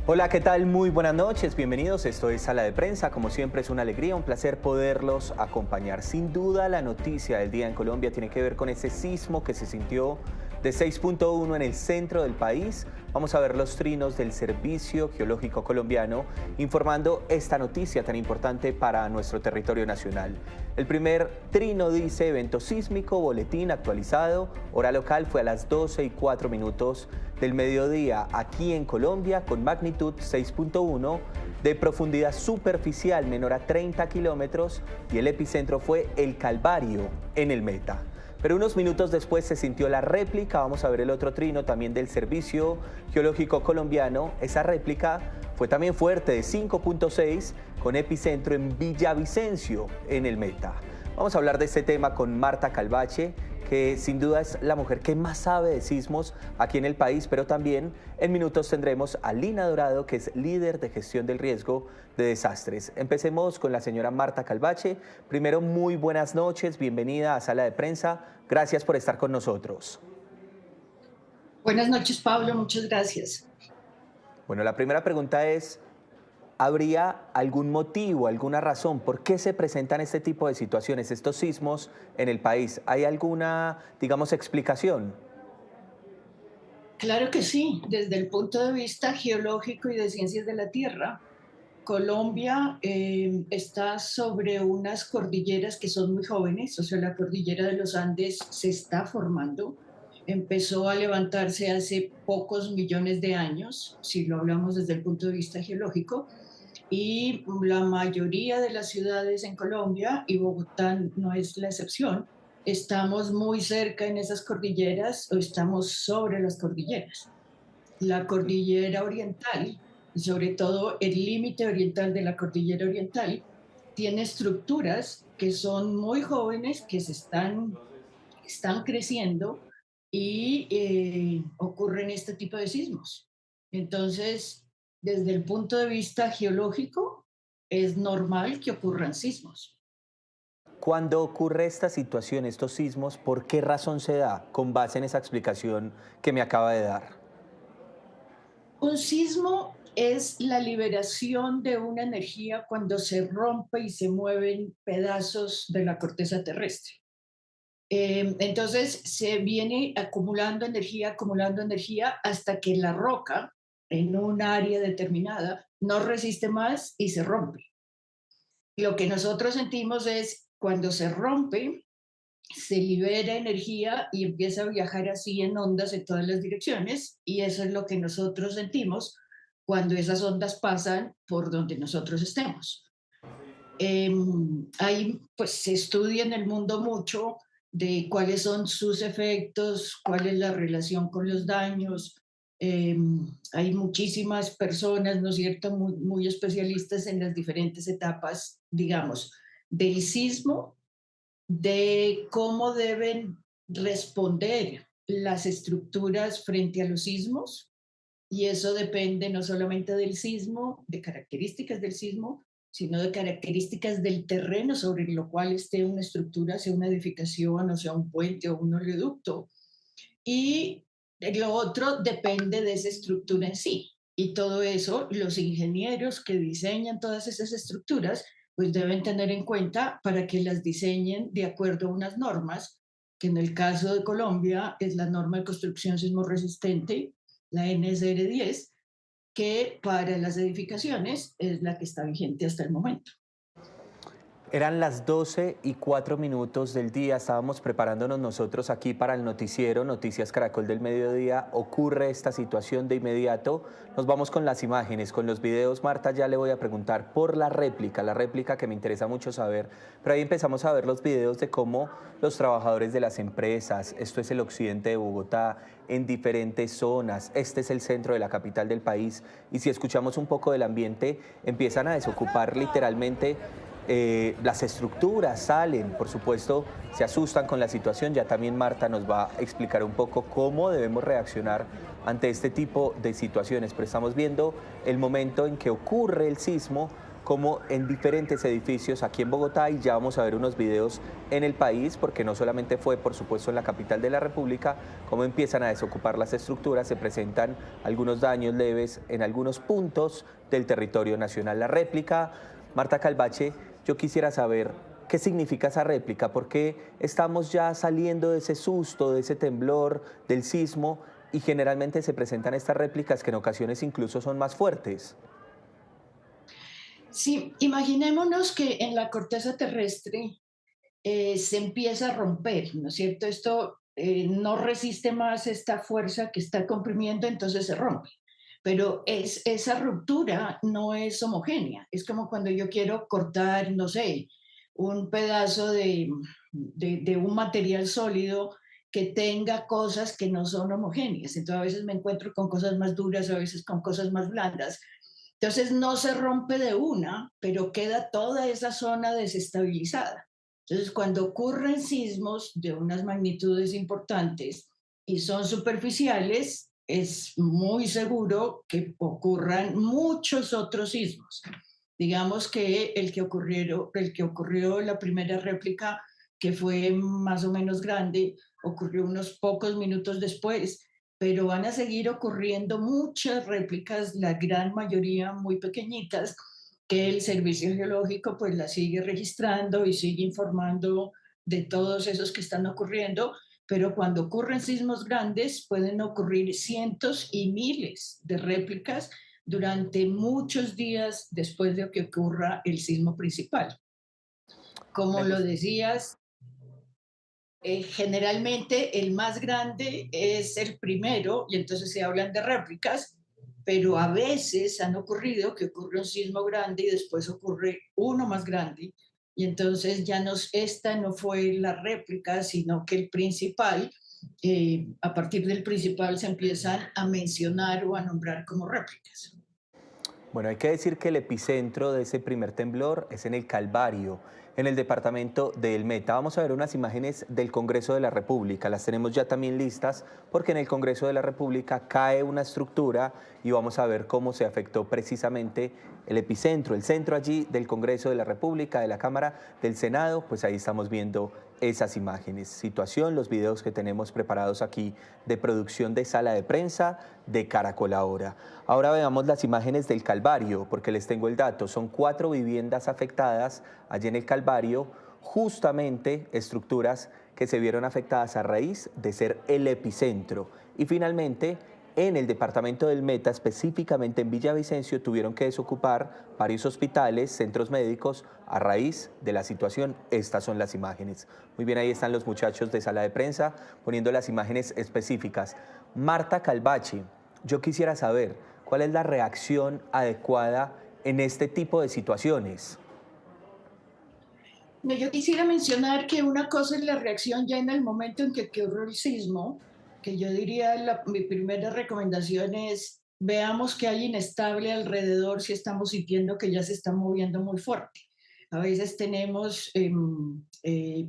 Hola, ¿qué tal? Muy buenas noches, bienvenidos. Esto es Sala de Prensa. Como siempre es una alegría, un placer poderlos acompañar. Sin duda la noticia del día en Colombia tiene que ver con ese sismo que se sintió de 6.1 en el centro del país. Vamos a ver los trinos del Servicio Geológico Colombiano informando esta noticia tan importante para nuestro territorio nacional. El primer trino dice evento sísmico, boletín actualizado, hora local fue a las 12:04 del mediodía aquí en Colombia con magnitud 6.1 de profundidad superficial menor a 30 kilómetros y el epicentro fue El Calvario en el Meta. Pero unos minutos después se sintió la réplica. Vamos a ver el otro trino también del Servicio Geológico Colombiano. Esa réplica fue también fuerte de 5.6 con epicentro en Villavicencio en el Meta. Vamos a hablar de este tema con Marta Calvache, que sin duda es la mujer que más sabe de sismos aquí en el país, pero también en minutos tendremos a Lina Dorado, que es líder de gestión del riesgo de desastres. Empecemos con la señora Marta Calvache. Primero, muy buenas noches, bienvenida a Sala de Prensa. Gracias por estar con nosotros. Buenas noches, Pablo, muchas gracias. Bueno, la primera pregunta es, ¿habría algún motivo, alguna razón por qué se presentan este tipo de situaciones, estos sismos en el país? ¿Hay alguna, digamos, explicación? Claro que sí, desde el punto de vista geológico y de ciencias de la Tierra, Colombia está sobre unas cordilleras que son muy jóvenes, o sea, la cordillera de los Andes se está formando, empezó a levantarse hace pocos millones de años, si lo hablamos desde el punto de vista geológico, y la mayoría de las ciudades en Colombia, y Bogotá no es la excepción, estamos muy cerca en esas cordilleras o estamos sobre las cordilleras. La cordillera oriental, y sobre todo el límite oriental de la cordillera oriental, tiene estructuras que son muy jóvenes, que están creciendo y ocurren este tipo de sismos. Entonces, desde el punto de vista geológico, es normal que ocurran sismos. Cuando ocurre esta situación, estos sismos, ¿por qué razón se da? Con base en esa explicación que me acaba de dar. Un sismo es la liberación de una energía cuando se rompe y se mueven pedazos de la corteza terrestre. Entonces se viene acumulando energía hasta que la roca en un área determinada no resiste más y se rompe. Lo que nosotros sentimos es cuando se rompe, se libera energía y empieza a viajar así en ondas en todas las direcciones y eso es lo que nosotros sentimos cuando esas ondas pasan por donde nosotros estemos. Ahí pues se estudia en el mundo mucho de cuáles son sus efectos, cuál es la relación con los daños. Hay muchísimas personas, ¿no es cierto?, muy especialistas en las diferentes etapas, digamos, del sismo, de cómo deben responder las estructuras frente a los sismos, y eso depende no solamente del sismo, de características del sismo, sino de características del terreno sobre lo cual esté una estructura, sea una edificación, o sea un puente o un oleoducto. Y lo otro depende de esa estructura en sí. Y todo eso, los ingenieros que diseñan todas esas estructuras, pues deben tener en cuenta para que las diseñen de acuerdo a unas normas, que en el caso de Colombia es la norma de construcción sismo resistente, la NSR 10, que para las edificaciones es la que está vigente hasta el momento. Eran las 12:04 del día, estábamos preparándonos nosotros aquí para el noticiero, Noticias Caracol del Mediodía. Ocurre esta situación de inmediato. Nos vamos con las imágenes, con los videos. Marta, ya le voy a preguntar por la réplica que me interesa mucho saber. Pero ahí empezamos a ver los videos de cómo los trabajadores de las empresas, esto es el occidente de Bogotá, en diferentes zonas, este es el centro de la capital del país. Y si escuchamos un poco del ambiente, empiezan a desocupar literalmente las estructuras, salen, por supuesto, se asustan con la situación. Ya también Marta nos va a explicar un poco cómo debemos reaccionar ante este tipo de situaciones. Pero estamos viendo el momento en que ocurre el sismo, como en diferentes edificios aquí en Bogotá, y ya vamos a ver unos videos en el país, porque no solamente fue, por supuesto, en la capital de la República, cómo empiezan a desocupar las estructuras, se presentan algunos daños leves en algunos puntos del territorio nacional. La réplica, Marta Calvache, yo quisiera saber qué significa esa réplica, por qué estamos ya saliendo de ese susto, de ese temblor, del sismo, y generalmente se presentan estas réplicas que en ocasiones incluso son más fuertes. Sí, imaginémonos que en la corteza terrestre se empieza a romper, ¿no es cierto? Esto no resiste más esta fuerza que está comprimiendo, entonces se rompe. Pero esa ruptura no es homogénea. Es como cuando yo quiero cortar, no sé, un pedazo de un material sólido que tenga cosas que no son homogéneas. Entonces a veces me encuentro con cosas más duras, a veces con cosas más blandas. Entonces no se rompe de una, pero queda toda esa zona desestabilizada. Entonces, cuando ocurren sismos de unas magnitudes importantes y son superficiales, es muy seguro que ocurran muchos otros sismos. Digamos que el que ocurrió la primera réplica, que fue más o menos grande, ocurrió unos pocos minutos después, pero van a seguir ocurriendo muchas réplicas, la gran mayoría muy pequeñitas, que el Servicio Geológico pues la sigue registrando y sigue informando de todos esos que están ocurriendo, pero cuando ocurren sismos grandes pueden ocurrir cientos y miles de réplicas durante muchos días después de que ocurra el sismo principal. Como Me lo gus- decías, generalmente el más grande es el primero y entonces se hablan de réplicas, pero a veces han ocurrido que ocurre un sismo grande y después ocurre uno más grande y entonces ya no, esta no fue la réplica, sino que el principal, a partir del principal se empiezan a mencionar o a nombrar como réplicas. Bueno, hay que decir que el epicentro de ese primer temblor es en el Calvario, en el departamento del Meta. Vamos a ver unas imágenes del Congreso de la República. Las tenemos ya también listas porque en el Congreso de la República cae una estructura y vamos a ver cómo se afectó precisamente el epicentro, el centro allí del Congreso de la República, de la Cámara, del Senado. Pues ahí estamos viendo esas imágenes. Situación, los videos que tenemos preparados aquí de producción de sala de prensa de Caracol Ahora. Ahora veamos las imágenes del Calvario, porque les tengo el dato. Son 4 viviendas afectadas allí en el Calvario, justamente estructuras que se vieron afectadas a raíz de ser el epicentro. Y finalmente, en el departamento del Meta, específicamente en Villavicencio, tuvieron que desocupar varios hospitales, centros médicos, a raíz de la situación. Estas son las imágenes. Muy bien, ahí están los muchachos de sala de prensa poniendo las imágenes específicas. Marta Calvache, yo quisiera saber cuál es la reacción adecuada en este tipo de situaciones. No, yo quisiera mencionar que una cosa es la reacción ya en el momento en que ocurrió el sismo, que yo diría mi primera recomendación es veamos qué hay inestable alrededor si estamos sintiendo que ya se está moviendo muy fuerte. A veces tenemos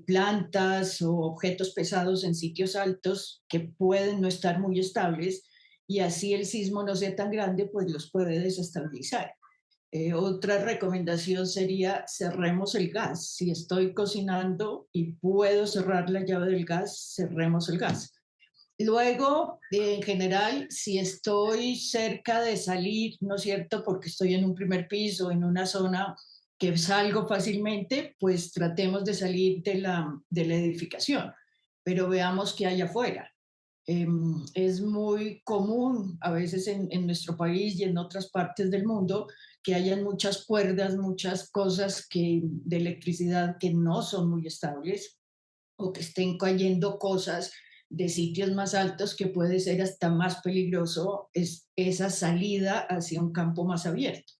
plantas o objetos pesados en sitios altos que pueden no estar muy estables y así el sismo no sea tan grande, pues los puede desestabilizar. Otra recomendación sería cerremos el gas. Si estoy cocinando y puedo cerrar la llave del gas, cerremos el gas. Luego, en general, si estoy cerca de salir, ¿no es cierto? Porque estoy en un primer piso, en una zona que salgo fácilmente, pues tratemos de salir de la edificación, pero veamos qué hay afuera. Es muy común a veces en nuestro país y en otras partes del mundo que hayan muchas cuerdas, muchas cosas de electricidad que no son muy estables o que estén cayendo cosas de sitios más altos que puede ser hasta más peligroso es esa salida hacia un campo más abierto.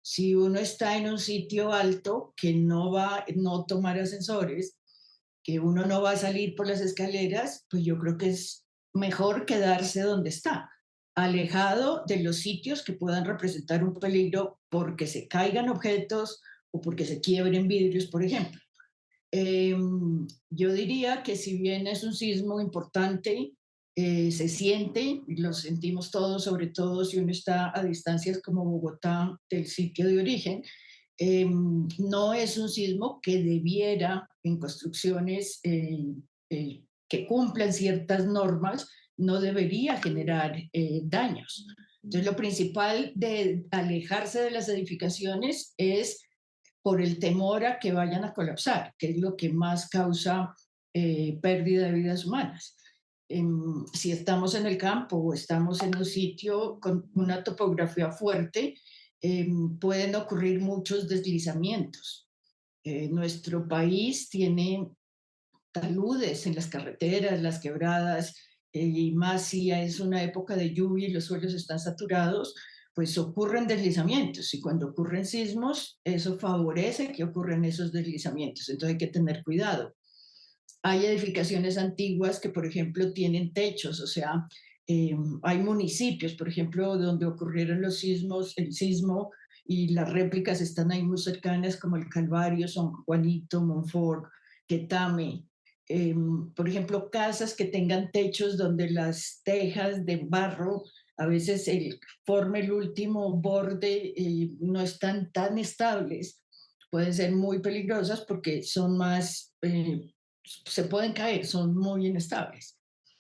Si uno está en un sitio alto que no va a no tomar ascensores, que uno no va a salir por las escaleras, pues yo creo que es mejor quedarse donde está, alejado de los sitios que puedan representar un peligro porque se caigan objetos o porque se quiebren vidrios, por ejemplo. Yo diría que si bien es un sismo importante, se siente, y lo sentimos todos, sobre todo si uno está a distancias como Bogotá del sitio de origen, No es un sismo que debiera, en construcciones que cumplan ciertas normas, no debería generar daños. Entonces, lo principal de alejarse de las edificaciones es por el temor a que vayan a colapsar, que es lo que más causa pérdida de vidas humanas. Si estamos en el campo o estamos en un sitio con una topografía fuerte, pueden ocurrir muchos deslizamientos. Nuestro país tiene taludes en las carreteras, las quebradas, y más si es una época de lluvia y los suelos están saturados, pues ocurren deslizamientos. Y cuando ocurren sismos, eso favorece que ocurran esos deslizamientos. Entonces hay que tener cuidado. Hay edificaciones antiguas que, por ejemplo, tienen techos, o sea, hay municipios, por ejemplo, donde ocurrieron los sismos, el sismo y las réplicas están ahí muy cercanas, como el Calvario, San Juanito, Monfort, Quetame. Por ejemplo, casas que tengan techos donde las tejas de barro a veces forma el último borde, no están tan estables, pueden ser muy peligrosas porque son más se pueden caer, son muy inestables.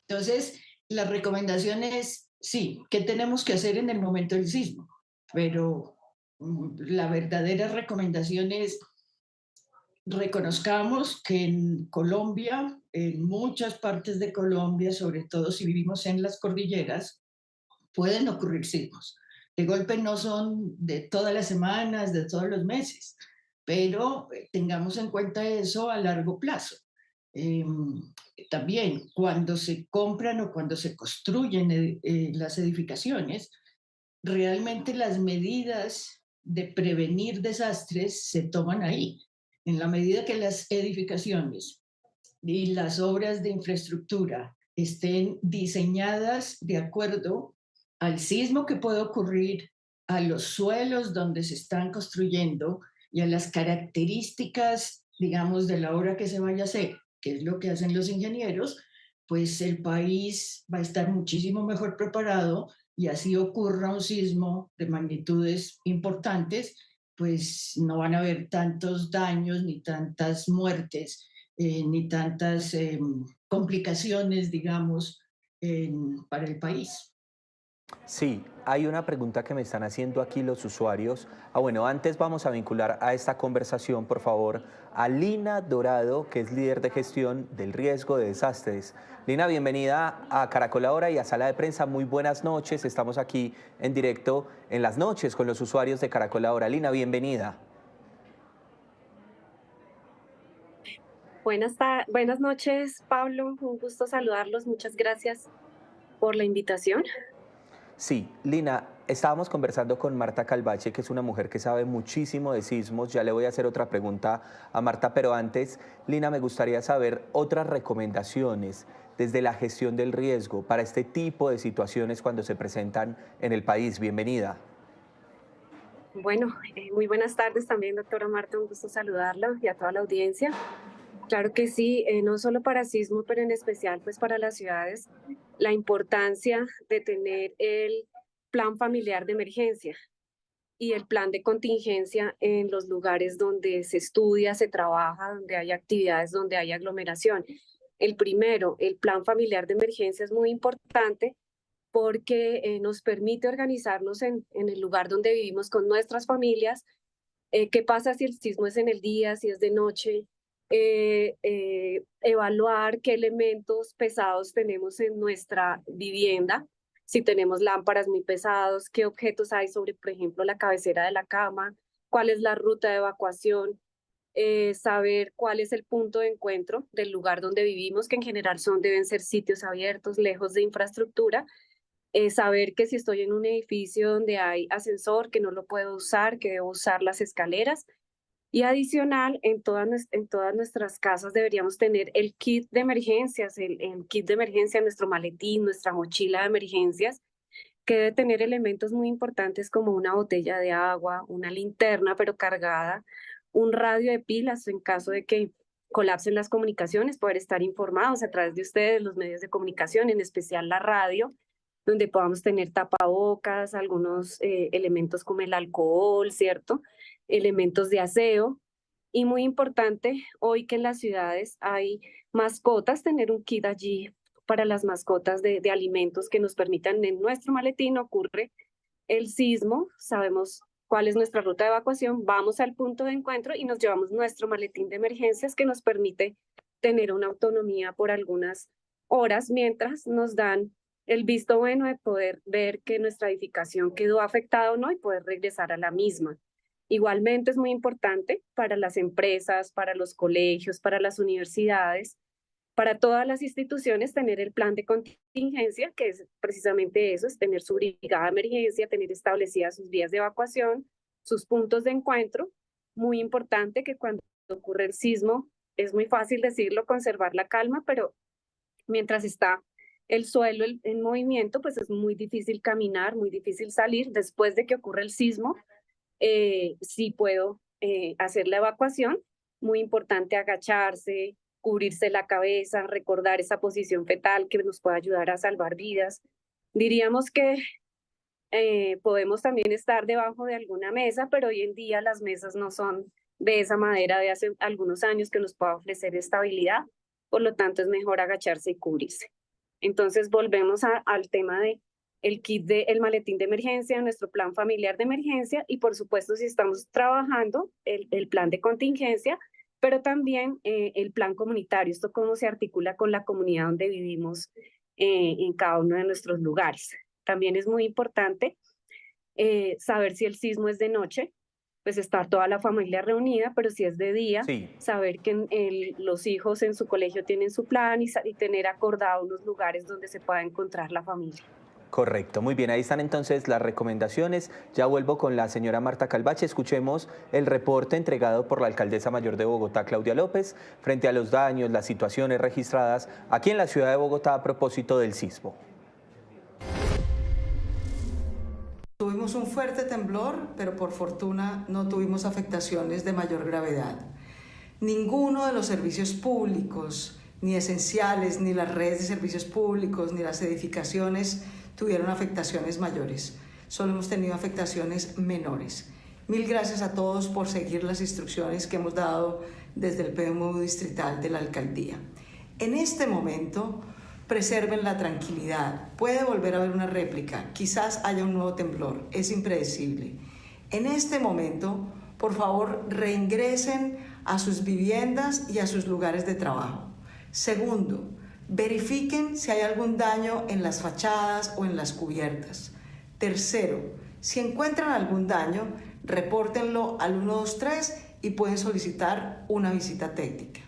Entonces, la recomendación es, sí, ¿qué tenemos que hacer en el momento del sismo? Pero la verdadera recomendación es reconozcamos que en Colombia, en muchas partes de Colombia, sobre todo si vivimos en las cordilleras, pueden ocurrir sismos. De golpe no son de todas las semanas, de todos los meses, pero tengamos en cuenta eso a largo plazo. Eh, También cuando se compran o cuando se construyen las edificaciones, realmente las medidas de prevenir desastres se toman ahí. En la medida que las edificaciones y las obras de infraestructura estén diseñadas de acuerdo al sismo que puede ocurrir, a los suelos donde se están construyendo y a las características, digamos, de la obra que se vaya a hacer, que es lo que hacen los ingenieros, pues el país va a estar muchísimo mejor preparado y así ocurra un sismo de magnitudes importantes, pues no van a haber tantos daños ni tantas muertes ni tantas complicaciones, digamos, para el país. Sí, hay una pregunta que me están haciendo aquí los usuarios. Bueno, antes vamos a vincular a esta conversación, por favor, a Lina Dorado, que es líder de gestión del riesgo de desastres. Lina, bienvenida a Caracol Ahora y a Sala de Prensa. Muy buenas noches. Estamos aquí en directo en las noches con los usuarios de Caracol Ahora. Lina, bienvenida. Buenas noches, Pablo. Un gusto saludarlos. Muchas gracias por la invitación. Sí, Lina, estábamos conversando con Marta Calvache, que es una mujer que sabe muchísimo de sismos. Ya le voy a hacer otra pregunta a Marta, pero antes, Lina, me gustaría saber otras recomendaciones desde la gestión del riesgo para este tipo de situaciones cuando se presentan en el país. Bienvenida. Bueno, muy buenas tardes también, doctora Marta. Un gusto saludarla y a toda la audiencia. Claro que sí, no solo para sismo, pero en especial pues para las ciudades, la importancia de tener el plan familiar de emergencia y el plan de contingencia en los lugares donde se estudia, se trabaja, donde hay actividades, donde hay aglomeración. El primero, el plan familiar de emergencia es muy importante porque nos permite organizarnos en el lugar donde vivimos con nuestras familias. ¿Qué pasa si el sismo es en el día, si es de noche? Evaluar qué elementos pesados tenemos en nuestra vivienda, si tenemos lámparas muy pesados, qué objetos hay sobre, por ejemplo, la cabecera de la cama, cuál es la ruta de evacuación, saber cuál es el punto de encuentro del lugar donde vivimos, que en general deben ser sitios abiertos, lejos de infraestructura, saber que si estoy en un edificio donde hay ascensor, que no lo puedo usar, que debo usar las escaleras. Y adicional, en todas nuestras casas deberíamos tener el kit de emergencias, el kit de emergencia, nuestro maletín, nuestra mochila de emergencias, que debe tener elementos muy importantes como una botella de agua, una linterna pero cargada, un radio de pilas en caso de que colapsen las comunicaciones, poder estar informados a través de ustedes, los medios de comunicación, en especial la radio, donde podamos tener tapabocas, algunos elementos como el alcohol, ¿cierto? elementos de aseo. Y muy importante, hoy que en las ciudades hay mascotas, tener un kit allí para las mascotas de alimentos que nos permitan en nuestro maletín. Ocurre el sismo, sabemos cuál es nuestra ruta de evacuación, vamos al punto de encuentro y nos llevamos nuestro maletín de emergencias que nos permite tener una autonomía por algunas horas mientras nos dan el visto bueno de poder ver que nuestra edificación quedó afectada o no y poder regresar a la misma. Igualmente es muy importante para las empresas, para los colegios, para las universidades, para todas las instituciones tener el plan de contingencia, que es precisamente eso, es tener su brigada de emergencia, tener establecidas sus vías de evacuación, sus puntos de encuentro. Muy importante que cuando ocurre el sismo, es muy fácil decirlo, conservar la calma, pero mientras está el suelo en movimiento, pues es muy difícil caminar, muy difícil salir. Después de que ocurre el sismo, sí puedo hacer la evacuación. Muy importante agacharse, cubrirse la cabeza, recordar esa posición fetal que nos puede ayudar a salvar vidas. Diríamos que podemos también estar debajo de alguna mesa, pero hoy en día las mesas no son de esa madera de hace algunos años que nos pueda ofrecer estabilidad. Por lo tanto, es mejor agacharse y cubrirse. Entonces, volvemos al tema de el kit el maletín de emergencia, nuestro plan familiar de emergencia y por supuesto si estamos trabajando el plan de contingencia, pero también el plan comunitario, esto cómo se articula con la comunidad donde vivimos en cada uno de nuestros lugares. También es muy importante saber si el sismo es de noche, pues estar toda la familia reunida, pero si es de día, Sí. saber que los hijos en su colegio tienen su plan y tener acordado unos lugares donde se pueda encontrar la familia. Correcto, muy bien, ahí están entonces las recomendaciones. Ya vuelvo con la señora Marta Calvache, escuchemos el reporte entregado por la alcaldesa mayor de Bogotá, Claudia López, frente a los daños, las situaciones registradas aquí en la ciudad de Bogotá a propósito del sismo. Tuvimos un fuerte temblor, pero por fortuna no tuvimos afectaciones de mayor gravedad. Ninguno de los servicios públicos, ni esenciales, ni las redes de servicios públicos, ni las edificaciones tuvieron afectaciones mayores. Solo hemos tenido afectaciones menores. Mil gracias a todos por seguir las instrucciones que hemos dado desde el PMU distrital de la alcaldía. En este momento, preserven la tranquilidad. Puede volver a haber una réplica, quizás haya un nuevo temblor, es impredecible. En este momento, por favor, reingresen a sus viviendas y a sus lugares de trabajo. Segundo, verifiquen si hay algún daño en las fachadas o en las cubiertas. Tercero, si encuentran algún daño, repórtenlo al 123 y pueden solicitar una visita técnica.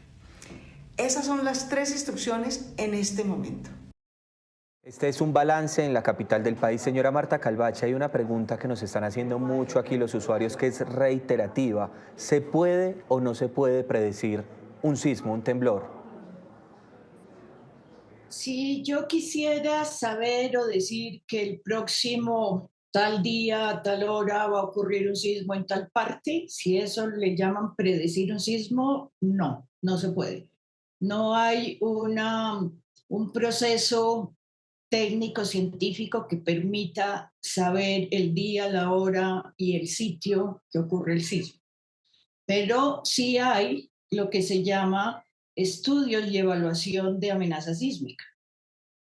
Esas son las 3 instrucciones en este momento. Este es un balance en la capital del país. Señora Marta Calvache, hay una pregunta que nos están haciendo mucho aquí los usuarios que es reiterativa. ¿Se puede o no se puede predecir un sismo, un temblor? Si yo quisiera saber o decir que el próximo tal día, a tal hora va a ocurrir un sismo en tal parte, si eso le llaman predecir un sismo, no, no se puede. No hay un proceso técnico científico que permita saber el día, la hora y el sitio que ocurre el sismo. Pero sí hay lo que se llama estudios y evaluación de amenaza sísmica,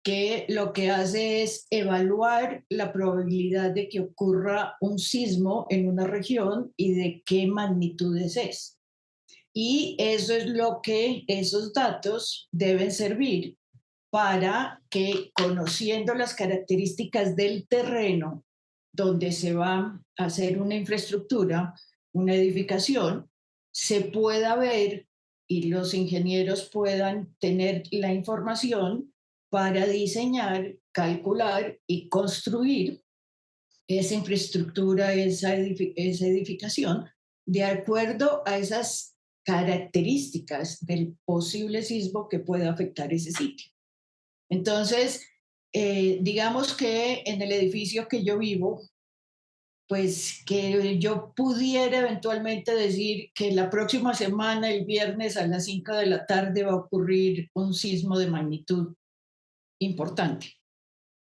que lo que hace es evaluar la probabilidad de que ocurra un sismo en una región y de qué magnitudes es. Y eso es lo que esos datos deben servir para que, conociendo las características del terreno donde se va a hacer una infraestructura, una edificación, se pueda ver y los ingenieros puedan tener la información para diseñar, calcular y construir esa infraestructura, esa edificación, de acuerdo a esas características del posible sismo que pueda afectar ese sitio. Entonces, digamos que en el edificio que yo vivo, pues que yo pudiera eventualmente decir que la próxima semana, el viernes a las 5 de la tarde, va a ocurrir un sismo de magnitud importante.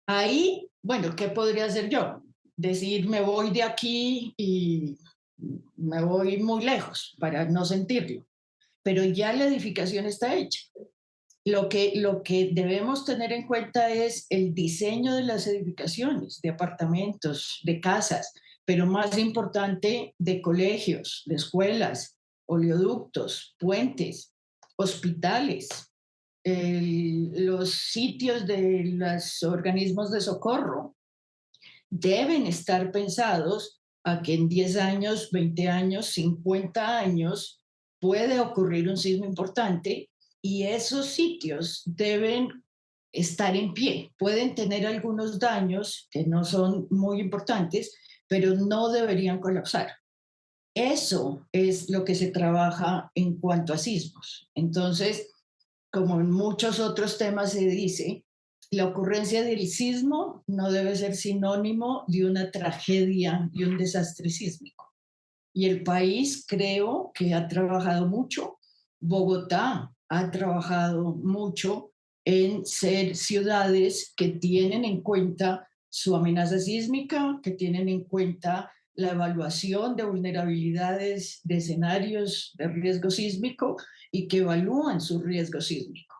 Ahí, bueno, ¿qué podría hacer yo? Decir, me voy de aquí y me voy muy lejos para no sentirlo, pero ya la edificación está hecha. Lo que debemos tener en cuenta es el diseño de las edificaciones, de apartamentos, de casas, pero más importante, de colegios, de escuelas, oleoductos, puentes, hospitales, los sitios de los organismos de socorro. Deben estar pensados a que en 10 años, 20 años, 50 años puede ocurrir un sismo importante y esos sitios deben estar en pie. Pueden tener algunos daños que no son muy importantes, pero no deberían colapsar. Eso es lo que se trabaja en cuanto a sismos. Entonces, como en muchos otros temas se dice, la ocurrencia del sismo no debe ser sinónimo de una tragedia, de un desastre sísmico. Y el país creo que ha trabajado mucho. Bogotá ha trabajado mucho en ser ciudades que tienen en cuenta su amenaza sísmica, que tienen en cuenta la evaluación de vulnerabilidades de escenarios de riesgo sísmico y que evalúan su riesgo sísmico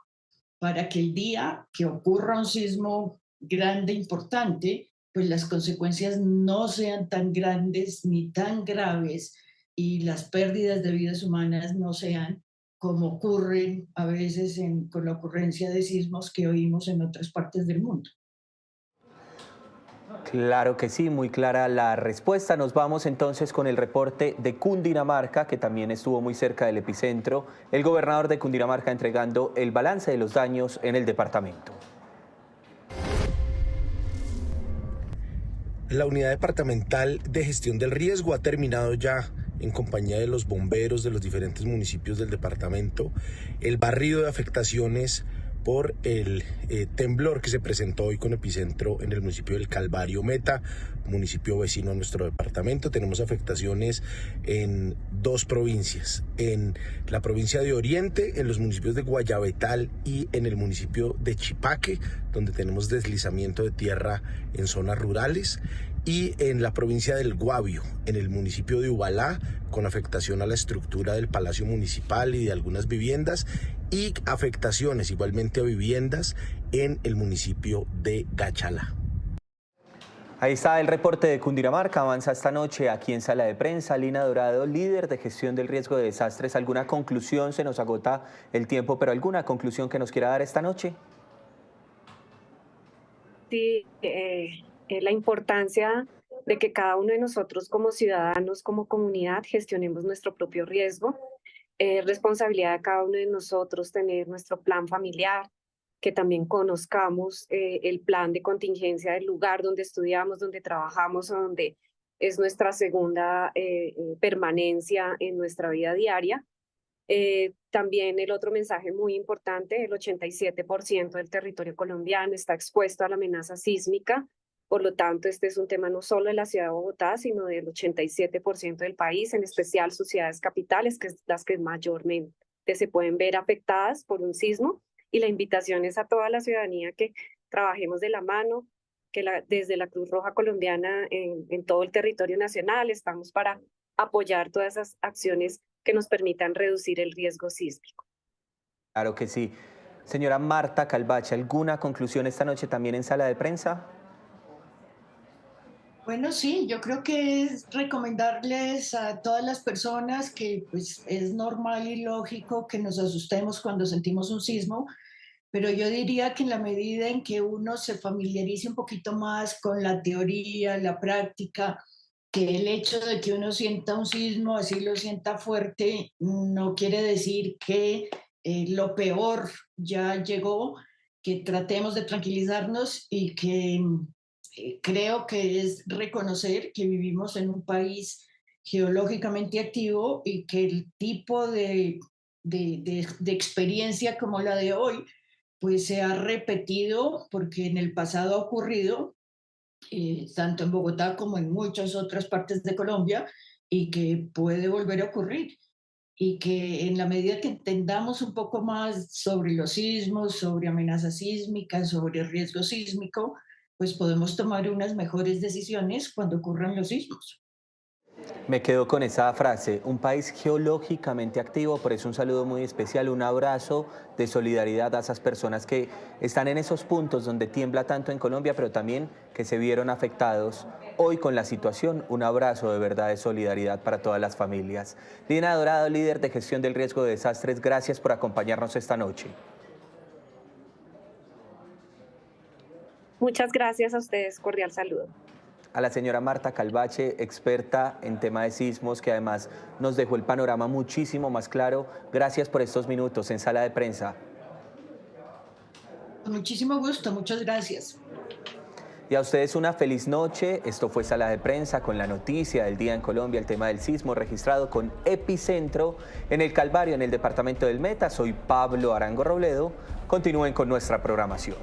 para que el día que ocurra un sismo grande, importante, pues las consecuencias no sean tan grandes ni tan graves y las pérdidas de vidas humanas no sean como ocurren a veces con la ocurrencia de sismos que oímos en otras partes del mundo. Claro que sí, muy clara la respuesta. Nos vamos entonces con el reporte de Cundinamarca, que también estuvo muy cerca del epicentro. El gobernador de Cundinamarca entregando el balance de los daños en el departamento. La unidad departamental de gestión del riesgo ha terminado ya, en compañía de los bomberos de los diferentes municipios del departamento, el barrido de afectaciones por el temblor que se presentó hoy con epicentro en el municipio del Calvario Meta, municipio vecino a nuestro departamento. Tenemos afectaciones en 2 provincias, en la provincia de Oriente, en los municipios de Guayabetal y en el municipio de Chipaque, donde tenemos deslizamiento de tierra en zonas rurales, y en la provincia del Guavio, en el municipio de Ubalá, con afectación a la estructura del Palacio Municipal y de algunas viviendas, y afectaciones igualmente a viviendas en el municipio de Gachalá. Ahí está el reporte de Cundinamarca. Avanza esta noche aquí en Sala de Prensa. Lina Dorado, líder de gestión del riesgo de desastres. ¿Alguna conclusión? Se nos agota el tiempo, pero ¿alguna conclusión que nos quiera dar esta noche? Sí, la importancia de que cada uno de nosotros como ciudadanos, como comunidad, gestionemos nuestro propio riesgo. Responsabilidad de cada uno de nosotros tener nuestro plan familiar, que también conozcamos el plan de contingencia del lugar donde estudiamos, donde trabajamos, o donde es nuestra segunda permanencia en nuestra vida diaria. También el otro mensaje muy importante, el 87% del territorio colombiano está expuesto a la amenaza sísmica. Por lo tanto, este es un tema no solo de la ciudad de Bogotá, sino del 87% del país, en especial sus ciudades capitales, que es las que mayormente se pueden ver afectadas por un sismo. Y la invitación es a toda la ciudadanía que trabajemos de la mano, que desde la Cruz Roja Colombiana en todo el territorio nacional estamos para apoyar todas esas acciones que nos permitan reducir el riesgo sísmico. Claro que sí. Señora Marta Calvache, ¿alguna conclusión esta noche también en Sala de Prensa? Bueno, sí, yo creo que es recomendarles a todas las personas que pues, es normal y lógico que nos asustemos cuando sentimos un sismo, pero yo diría que en la medida en que uno se familiarice un poquito más con la teoría, la práctica, que el hecho de que uno sienta un sismo, así lo sienta fuerte, no quiere decir que lo peor ya llegó, que tratemos de tranquilizarnos y que creo que es reconocer que vivimos en un país geológicamente activo y que el tipo de experiencia como la de hoy, pues se ha repetido porque en el pasado ha ocurrido, tanto en Bogotá como en muchas otras partes de Colombia, y que puede volver a ocurrir. Y que en la medida que entendamos un poco más sobre los sismos, sobre amenazas sísmicas, sobre riesgo sísmico, pues podemos tomar unas mejores decisiones cuando ocurran los sismos. Me quedo con esa frase, un país geológicamente activo, por eso un saludo muy especial, un abrazo de solidaridad a esas personas que están en esos puntos donde tiembla tanto en Colombia, pero también que se vieron afectados hoy con la situación. Un abrazo de verdad de solidaridad para todas las familias. Lina Dorado, líder de gestión del riesgo de desastres, gracias por acompañarnos esta noche. Muchas gracias a ustedes, cordial saludo. A la señora Marta Calvache, experta en tema de sismos, que además nos dejó el panorama muchísimo más claro. Gracias por estos minutos en Sala de Prensa. Con muchísimo gusto, muchas gracias. Y a ustedes una feliz noche. Esto fue Sala de Prensa con la noticia del día en Colombia, el tema del sismo registrado con epicentro en el Calvario, en el departamento del Meta. Soy Pablo Arango Robledo. Continúen con nuestra programación.